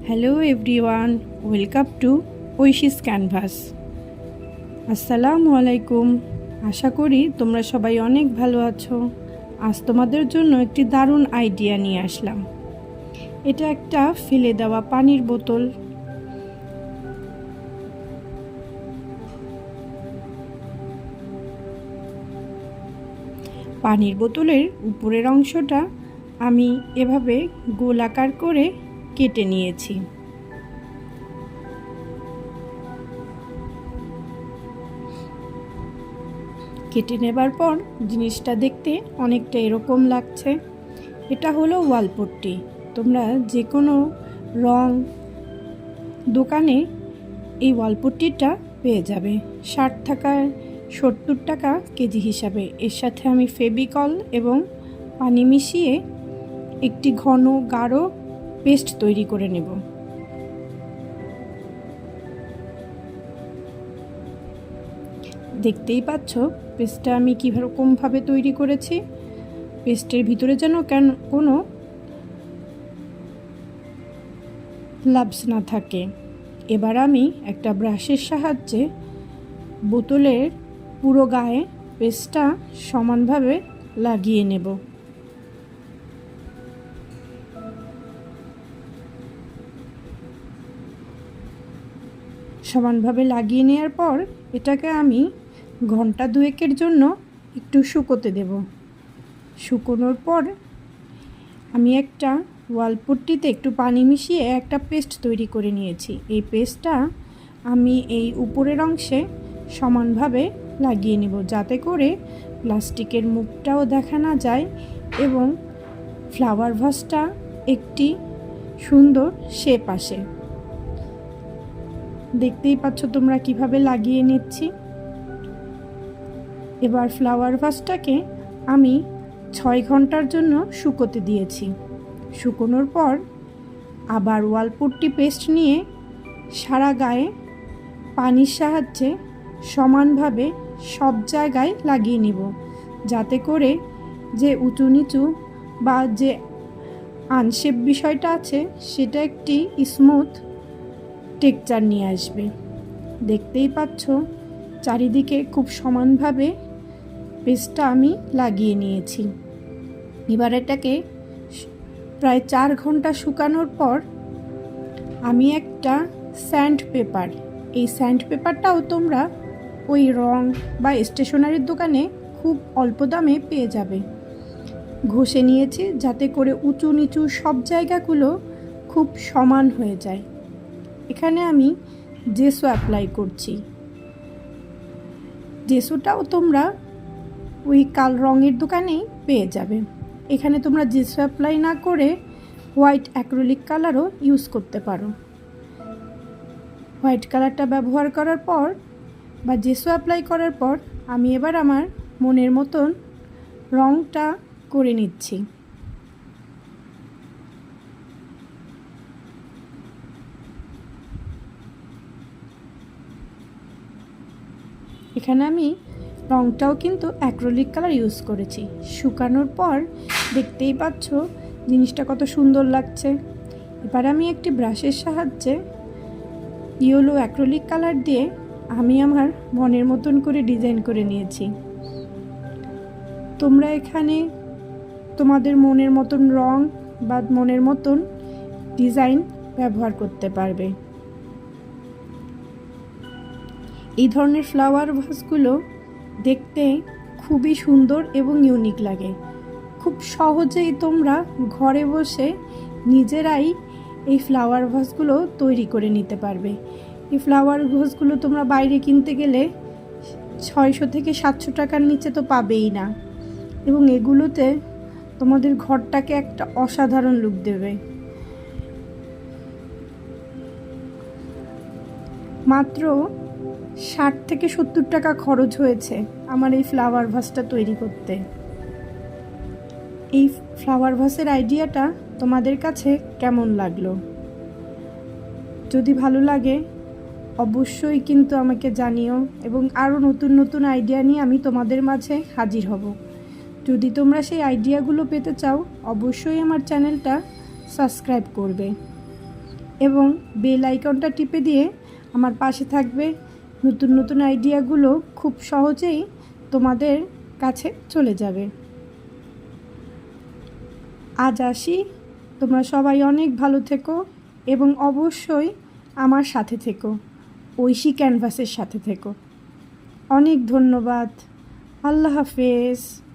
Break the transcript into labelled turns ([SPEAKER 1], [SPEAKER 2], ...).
[SPEAKER 1] Hello everyone, welcome to ঐশিস canvas. আসসালামু আলাইকুম। আশা করি তোমরা সবাই অনেক ভালো আছো। আজ তোমাদের জন্য একটি দারুণ আইডিয়া নিয়ে আসলাম। এটা একটা ফেলে দেওয়া পানির বোতল। পানির বোতলের উপরের অংশটা আমি এভাবে গোলাকার করে কেটে নিয়েছি। কেটে নেবার পর জিনিসটা দেখতে অনেকটা এরকম লাগছে। এটা হলো ওয়ালপট্টি। তোমরা যে কোনো রং দোকানে এই ওয়ালপট্টিটা পেয়ে যাবে। 60 টাকা 70 টাকা কেজি হিসাবে। এর সাথে আমি ফেভিকল এবং পানি মিশিয়ে একটি ঘন গাঢ় পেস্ট তৈরি করে নেব। দেখতেই পাচ্ছ পেস্টটা আমি কীরকমভাবে তৈরি করেছি। পেস্টের ভিতরে যেন কোনো লাম্পস না থাকে। এবার আমি একটা ব্রাশের সাহায্যে বোতলের পুরো গায়ে পেস্টটা সমানভাবে লাগিয়ে নেব। সমানভাবে লাগিয়ে নেওয়ার পর এটাকে আমি ঘন্টা দুয়েকের জন্য একটু শুকোতে দেব। শুকোনোর পর আমি একটা ওয়ালপট্টিতে একটু পানি মিশিয়ে একটা পেস্ট তৈরি করে নিয়েছি। এই পেস্টটা আমি এই উপরের অংশে সমানভাবে লাগিয়ে নেব, যাতে করে প্লাস্টিকের মুখটাও দেখা না যায় এবং ফ্লাওয়ার ভাসটা একটি সুন্দর শেপ আসে। দেখতেই পাচ্ছ তোমরা কিভাবে লাগিয়ে নিচ্ছি। এবার ফ্লাওয়ার ভাসটাকে আমি 6 ঘন্টার জন্য শুকোতে দিয়েছি। শুকোনোর পর আবার ওয়ালপট্টি পেস্ট নিয়ে সারা গায়ে পানির সাহায্যে সমানভাবে সব জায়গায় লাগিয়ে নিব, যাতে করে যে উঁচু নিচু বা যে আনশেপ বিষয়টা আছে সেটা একটি স্মুথ টেক্সচার নিয়ে আসবে। দেখতেই পাচ্ছ চারিদিকে খুব সমানভাবে পেস্টটা আমি লাগিয়ে নিয়েছি। এবার এটাকে প্রায় 4 ঘন্টা শুকানোর পর আমি একটা স্যান্ড পেপার, এই স্যান্ড পেপারটাও তোমরা ওই রং বা স্টেশনারির দোকানে খুব অল্প দামে পেয়ে যাবে, ঘষে নিয়েছি যাতে করে উঁচু নিচু সব জায়গাগুলো খুব সমান হয়ে যায়। এখানে আমি জেসো অ্যাপ্লাই করছি। জেসোটাও তোমরা ওই কাল রঙের দোকানেই পেয়ে যাবে। এখানে তোমরা জেসো অ্যাপ্লাই না করে হোয়াইট অ্যাক্রিলিক কালারও ইউজ করতে পারো। হোয়াইট কালারটা ব্যবহার করার পর বা জেসো অ্যাপ্লাই করার পর আমি এবার আমার মনের মতন রঙটা করে নিচ্ছি। এখানে আমি রঙটাও কিন্তু অ্যাক্রিলিক কালার ইউজ করেছি। শুকানোর পর দেখতেই পাচ্ছ জিনিসটা কত সুন্দর লাগছে। এবার আমি একটি ব্রাশের সাহায্যে ইয়েলো অ্যাক্রিলিক কালার দিয়ে আমি আমার মনের মতন করে ডিজাইন করে নিয়েছি। তোমরা এখানে তোমাদের মনের মতন রং বা মনের মতন ডিজাইন ব্যবহার করতে পারবে। এই ধরনের ফ্লাওয়ার ভাসগুলো দেখতে খুবই সুন্দর এবং ইউনিক লাগে। খুব সহজেই তোমরা ঘরে বসে নিজেরাই এই ফ্লাওয়ার ভাসগুলো তৈরি করে নিতে পারবে। এই ফ্লাওয়ার ভাসগুলো তোমরা বাইরে কিনতে গেলে 600 থেকে 700 টাকার নিচে তো পাবেই না, এবং এগুলোতে তোমাদের ঘরটাকে একটা অসাধারণ লুক দেবে। মাত্র 60 থেকে 70 টাকা খরচ হয়েছে আমার এই ফ্লাওয়ার ভাসটা তৈরি করতে। এই ফ্লাওয়ার ভাসের আইডিয়াটা তোমাদের কাছে কেমন লাগলো? যদি ভালো লাগে অবশ্যই কিন্তু আমাকে জানিও, এবং আরও নতুন নতুন আইডিয়া নিয়ে আমি তোমাদের মাঝে হাজির হব। যদি তোমরা সেই আইডিয়াগুলো পেতে চাও অবশ্যই আমার চ্যানেলটা সাবস্ক্রাইব করবে। এবং বেল আইকনটা টিপে দিয়ে আমার পাশে থাকবে। নতুন নতুন আইডিয়াগুলো খুব সহজেই তোমাদের কাছে চলে যাবে। আজ আসি, তোমরা সবাই অনেক ভালো থেকো এবং অবশ্যই আমার সাথে থেকো, ঐশী ক্যানভাসের সাথে থেকো। অনেক ধন্যবাদ। আল্লাহ হাফেজ।